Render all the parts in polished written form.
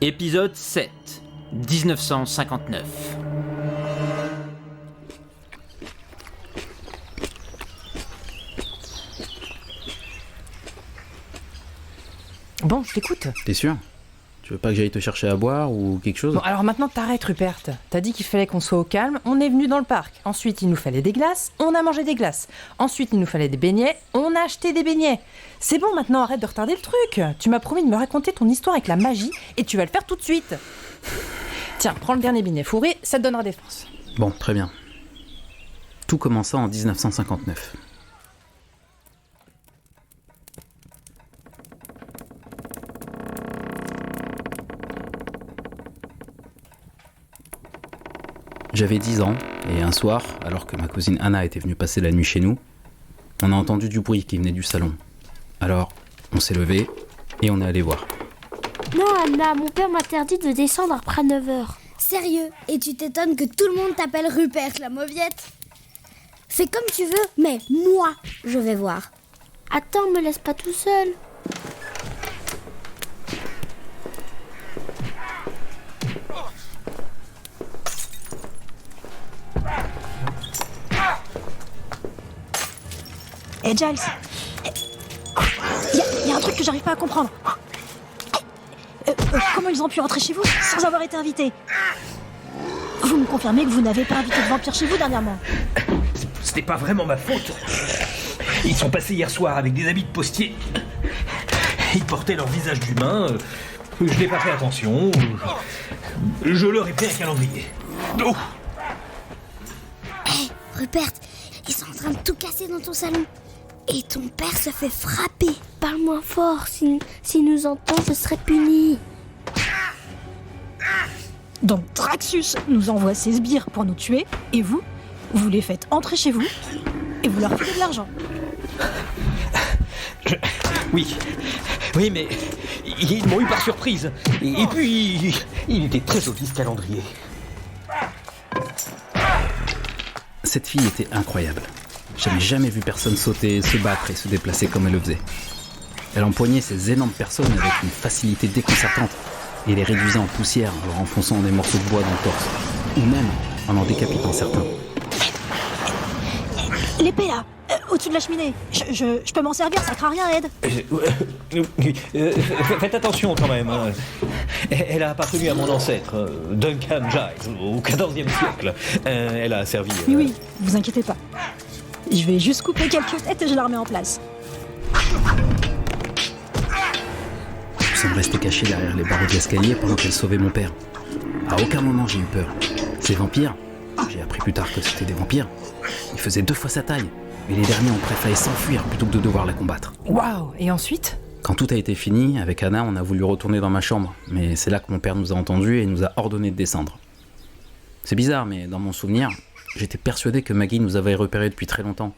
Épisode 7, 1959. Bon, je t'écoute. T'es sûr ? Tu veux pas que j'aille te chercher à boire ou quelque chose ? Bon, alors maintenant t'arrêtes, Rupert. T'as dit qu'il fallait qu'on soit au calme, on est venu dans le parc. Ensuite, il nous fallait des glaces, on a mangé des glaces. Ensuite, il nous fallait des beignets, on a acheté des beignets. C'est bon, maintenant arrête de retarder le truc. Tu m'as promis de me raconter ton histoire avec la magie et tu vas le faire tout de suite. Tiens, prends le dernier beignet fourré, ça te donnera des forces. Bon, très bien. Tout commença en 1959. J'avais 10 ans, et un soir, alors que ma cousine Anna était venue passer la nuit chez nous, on a entendu du bruit qui venait du salon. Alors, on s'est levé et on est allé voir. Non, Anna, mon père m'interdit de descendre après 9h. Sérieux ? Et tu t'étonnes que tout le monde t'appelle Rupert la mauviette ? Fais comme tu veux, mais moi, je vais voir. Attends, me laisse pas tout seul. Hé Giles, il y a un truc que j'arrive pas à comprendre. Comment ils ont pu rentrer chez vous sans avoir été invités ? Vous me confirmez que vous n'avez pas invité de vampire chez vous dernièrement ? C'était pas vraiment ma faute. Ils sont passés hier soir avec des habits de postier. Ils portaient leur visage d'humain. Je n'ai pas fait attention. Je leur ai fait un calendrier. Oh. Hé, Rupert, ils sont en train de tout casser dans ton salon. Et ton père se fait frapper. Parle moins fort, si nous entend, je serai puni. Donc Draxus nous envoie ses sbires pour nous tuer, et vous les faites entrer chez vous, et vous leur filez de l'argent. Oui, mais ils m'ont eu par surprise. Et puis, il était très joli ce calendrier. Cette fille était incroyable. J'avais jamais vu personne sauter, se battre et se déplacer comme elle le faisait. Elle empoignait ces énormes personnes avec une facilité déconcertante et les réduisait en poussière en leur enfonçant des morceaux de bois dans le torse, ou même en décapitant certains. L'épée là, au-dessus de la cheminée. Je peux m'en servir, ça craint rien, Ed. Faites attention quand même. Hein. Elle a appartenu à mon ancêtre, Duncan Giles, au XIVe siècle. Elle a servi... Oui, vous inquiétez pas. Je vais juste couper quelques têtes et je la remets en place. Nous sommes restés cachés derrière les barreaux de l'escalier pendant qu'elle sauvait mon père. À aucun moment j'ai eu peur. Ces vampires, j'ai appris plus tard que c'était des vampires, ils faisaient 2 fois sa taille. Et les derniers ont préféré s'enfuir plutôt que de devoir la combattre. Waouh, et ensuite ? Quand tout a été fini, avec Anna, on a voulu retourner dans ma chambre. Mais c'est là que mon père nous a entendus et nous a ordonné de descendre. C'est bizarre, mais dans mon souvenir, j'étais persuadé que Maggie nous avait repérés depuis très longtemps.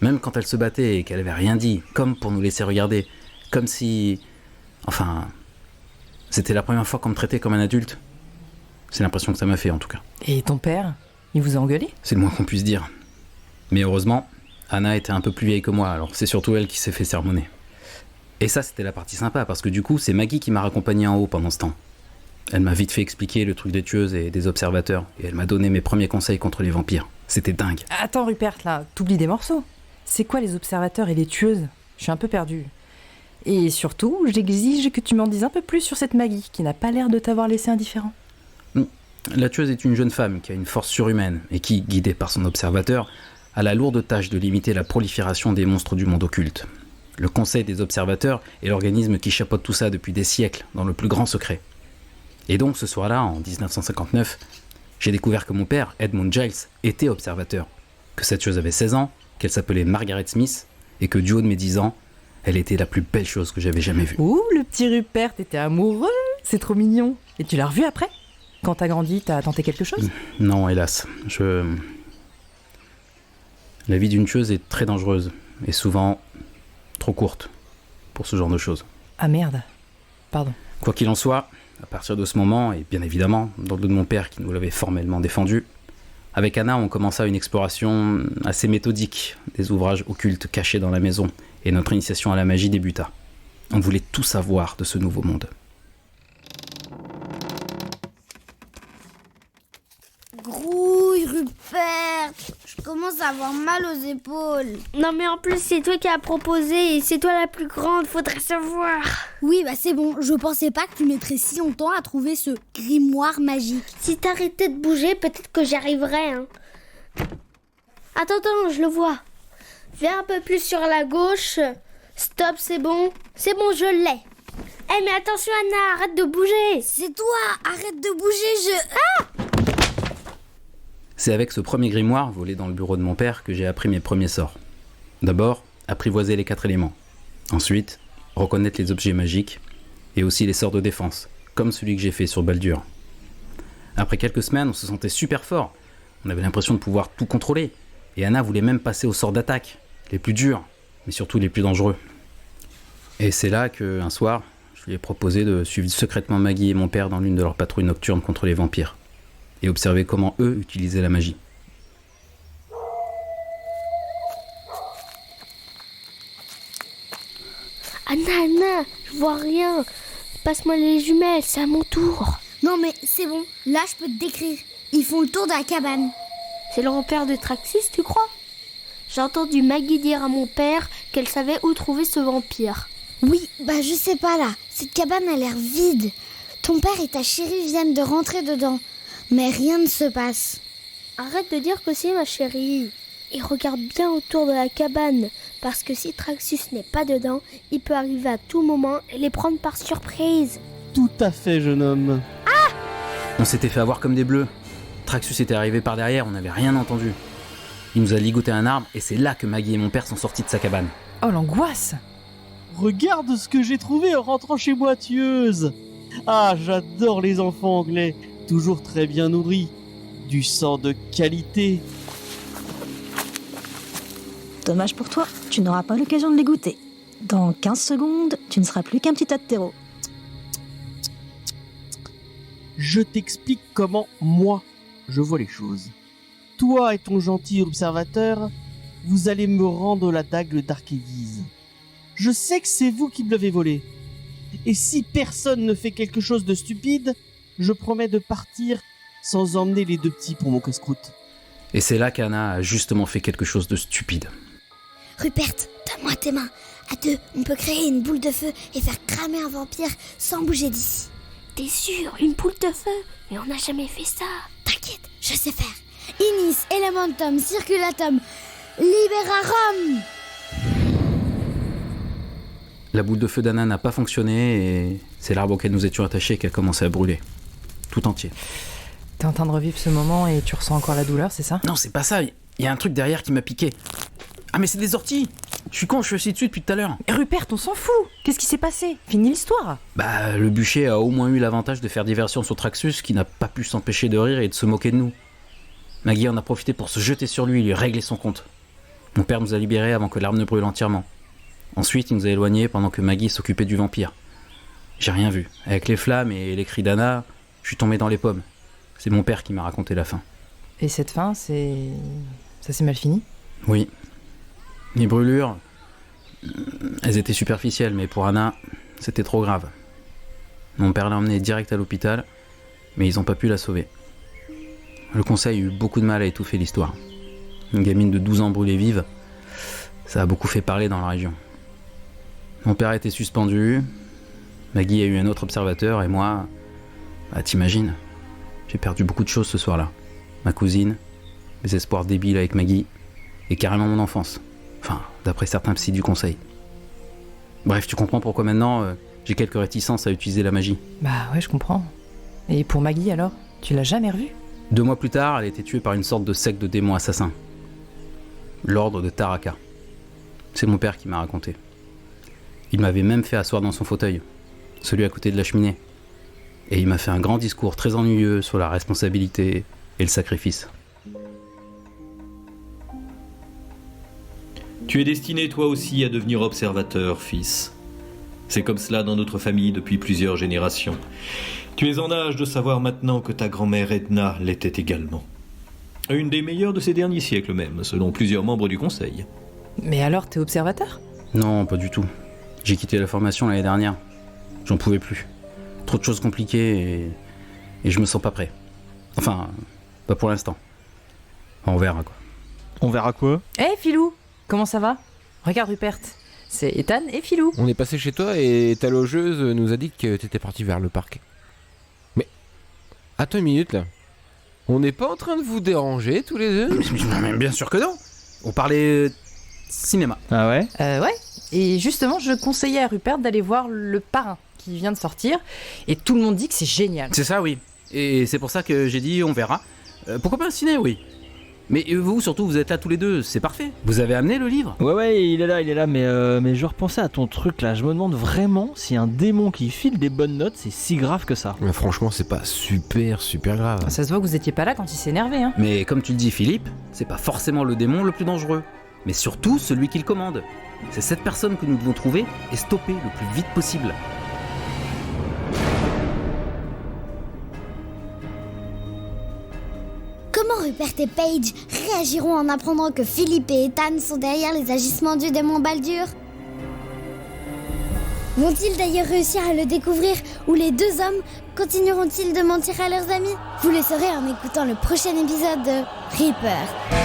Même quand elle se battait et qu'elle avait rien dit, comme pour nous laisser regarder. Comme si... Enfin... C'était la première fois qu'on me traitait comme un adulte. C'est l'impression que ça m'a fait, en tout cas. Et ton père ? Il vous a engueulé ? C'est le moins qu'on puisse dire. Mais heureusement, Anna était un peu plus vieille que moi, alors c'est surtout elle qui s'est fait sermonner. Et ça, c'était la partie sympa, parce que du coup, c'est Maggie qui m'a raccompagné en haut pendant ce temps. Elle m'a vite fait expliquer le truc des tueuses et des observateurs, et elle m'a donné mes premiers conseils contre les vampires. C'était dingue. Attends, Rupert, là, t'oublies des morceaux. C'est quoi les observateurs et les tueuses ? Je suis un peu perdue. Et surtout, j'exige que tu m'en dises un peu plus sur cette Maggie, qui n'a pas l'air de t'avoir laissé indifférent. La tueuse est une jeune femme qui a une force surhumaine, et qui, guidée par son observateur, a la lourde tâche de limiter la prolifération des monstres du monde occulte. Le Conseil des observateurs est l'organisme qui chapeaute tout ça depuis des siècles, dans le plus grand secret. Et donc, ce soir-là, en 1959, j'ai découvert que mon père, Edmund Giles, était observateur, que cette chose avait 16 ans, qu'elle s'appelait Margaret Smith, et que du haut de mes 10 ans, elle était la plus belle chose que j'avais jamais vue. Ouh, le petit Rupert, t'étais amoureux. C'est trop mignon. Et tu l'as revu après ? Quand t'as grandi, t'as tenté quelque chose ? Non, hélas. La vie d'une tueuse est très dangereuse, et souvent trop courte pour ce genre de choses. Ah merde. Pardon. Quoi qu'il en soit, à partir de ce moment, et bien évidemment, dans le dos de mon père qui nous l'avait formellement défendu, avec Anna, on commença une exploration assez méthodique des ouvrages occultes cachés dans la maison, et notre initiation à la magie débuta. On voulait tout savoir de ce nouveau monde. commence à avoir mal aux épaules. Non mais en plus c'est toi qui as proposé et c'est toi la plus grande, faudrait savoir. Oui, bah c'est bon, je pensais pas que tu mettrais si longtemps à trouver ce grimoire magique. Si t'arrêtais de bouger, peut-être que j'y arriverais. Hein. Attends, je le vois. Viens un peu plus sur la gauche. Stop, c'est bon. C'est bon, je l'ai. Eh mais attention Anna, arrête de bouger. C'est toi, arrête de bouger, C'est avec ce premier grimoire, volé dans le bureau de mon père, que j'ai appris mes premiers sorts. D'abord, apprivoiser les 4 éléments. Ensuite, reconnaître les objets magiques, et aussi les sorts de défense, comme celui que j'ai fait sur Baldur. Après quelques semaines, on se sentait super fort. On avait l'impression de pouvoir tout contrôler. Et Anna voulait même passer aux sorts d'attaque, les plus durs, mais surtout les plus dangereux. Et c'est là qu'un soir, je lui ai proposé de suivre secrètement Maggie et mon père dans l'une de leurs patrouilles nocturnes contre les vampires, et observer comment eux utilisaient la magie. Anna, je vois rien. Passe-moi les jumelles, c'est à mon tour. Non mais c'est bon, là je peux te décrire. Ils font le tour de la cabane. C'est le repère de Traxus, tu crois? J'ai entendu Maggie dire à mon père qu'elle savait où trouver ce vampire. Oui, bah je sais pas là. Cette cabane a l'air vide. Ton père et ta chérie viennent de rentrer dedans. Mais rien ne se passe. Arrête de dire que c'est ma chérie. Et regarde bien autour de la cabane, parce que si Traxus n'est pas dedans, il peut arriver à tout moment et les prendre par surprise. Tout à fait, jeune homme. On s'était fait avoir comme des bleus. Traxus était arrivé par derrière, on n'avait rien entendu. Il nous a ligoté un arbre et c'est là que Maggie et mon père sont sortis de sa cabane. Oh l'angoisse! Regarde ce que j'ai trouvé en rentrant chez Boitieuse. Ah, j'adore les enfants anglais, toujours très bien nourris. Du sang de qualité. Dommage pour toi, tu n'auras pas l'occasion de les goûter. Dans 15 secondes, tu ne seras plus qu'un petit tas de terreau. Je t'explique comment moi je vois les choses. Toi et ton gentil observateur, vous allez me rendre la dague d'Arkédise. Je sais que c'est vous qui me l'avez volée. Et si personne ne fait quelque chose de stupide, je promets de partir sans emmener les 2 petits pour mon casse-croûte. Et c'est là qu'Anna a justement fait quelque chose de stupide. Rupert, donne-moi tes mains. À 2, on peut créer une boule de feu et faire cramer un vampire sans bouger d'ici. T'es sûr, une boule de feu? Mais on n'a jamais fait ça. T'inquiète, je sais faire. Inis, elementum, circulatum, liberarum. La boule de feu d'Anna n'a pas fonctionné et c'est l'arbre auquel nous étions attachés qui a commencé à brûler. Tout entier. T'es en train de revivre ce moment et tu ressens encore la douleur, c'est ça? Non, c'est pas ça. Il y a un truc derrière qui m'a piqué. Ah mais c'est des orties. Je suis con, je suis assis dessus depuis tout à l'heure. Rupert, on s'en fout! Qu'est-ce qui s'est passé? Fini l'histoire! Bah, le bûcher a au moins eu l'avantage de faire diversion sur Traxus qui n'a pas pu s'empêcher de rire et de se moquer de nous. Maggie en a profité pour se jeter sur lui et lui régler son compte. Mon père nous a libérés avant que l'arbre ne brûle entièrement. Ensuite, il nous a éloignés pendant que Maggie s'occupait du vampire. J'ai rien vu. Avec les flammes et les cris d'Anna, je suis tombé dans les pommes. C'est mon père qui m'a raconté la fin. Et cette fin, c'est... ça s'est mal fini? Oui. Les brûlures, elles étaient superficielles, mais pour Anna, c'était trop grave. Mon père l'a emmenée direct à l'hôpital, mais ils n'ont pas pu la sauver. Le conseil a eu beaucoup de mal à étouffer l'histoire. Une gamine de 12 ans brûlée vive, ça a beaucoup fait parler dans la région. Mon père a été suspendu, Maggie a eu un autre observateur, et moi, bah t'imagines, j'ai perdu beaucoup de choses ce soir-là. Ma cousine, mes espoirs débiles avec Maggie, et carrément mon enfance. Enfin, d'après certains psys du conseil. Bref, tu comprends pourquoi maintenant, j'ai quelques réticences à utiliser la magie. Bah ouais, je comprends. Et pour Maggie alors? Tu l'as jamais revue? 2 mois plus tard, elle a été tuée par une sorte de secte de démons assassins. L'ordre de Taraka. C'est mon père qui m'a raconté. Il m'avait même fait asseoir dans son fauteuil, celui à côté de la cheminée. Et il m'a fait un grand discours très ennuyeux sur la responsabilité et le sacrifice. Tu es destiné toi aussi à devenir observateur, fils. C'est comme cela dans notre famille depuis plusieurs générations. Tu es en âge de savoir maintenant que ta grand-mère Edna l'était également. Une des meilleures de ces derniers siècles même, selon plusieurs membres du conseil. Mais alors, t'es observateur? Non, pas du tout. J'ai quitté la formation l'année dernière. J'en pouvais plus. Trop de choses compliquées et je me sens pas prêt. Enfin, pas pour l'instant. On verra quoi. On verra quoi? Hé Philou, comment ça va? Regarde Rupert, c'est Ethan et Philou. On est passé chez toi et ta logeuse nous a dit que t'étais parti vers le parc. Mais attends une minute là. On n'est pas en train de vous déranger tous les deux? Mais bien sûr que non. On parlait cinéma. Ah ouais? Ouais, et justement je conseillais à Rupert d'aller voir Le Parrain qui vient de sortir et tout le monde dit que c'est génial. C'est ça, oui. Et c'est pour ça que j'ai dit on verra. Pourquoi pas un ciné, oui. Mais vous, surtout, vous êtes là tous les deux, c'est parfait. Vous avez amené le livre? Ouais, il est là, mais je repensais à ton truc là. Je me demande vraiment si un démon qui file des bonnes notes, c'est si grave que ça. Mais franchement, c'est pas super grave. Ça se voit que vous étiez pas là quand il s'est énervé, hein. Mais comme tu le dis, Philippe, c'est pas forcément le démon le plus dangereux, mais surtout celui qui le commande. C'est cette personne que nous devons trouver et stopper le plus vite possible. Comment Rupert et Paige réagiront en apprenant que Philippe et Ethan sont derrière les agissements du démon Baldur? Vont-ils d'ailleurs réussir à le découvrir ou les deux hommes continueront-ils de mentir à leurs amis? Vous le saurez en écoutant le prochain épisode de Reaper.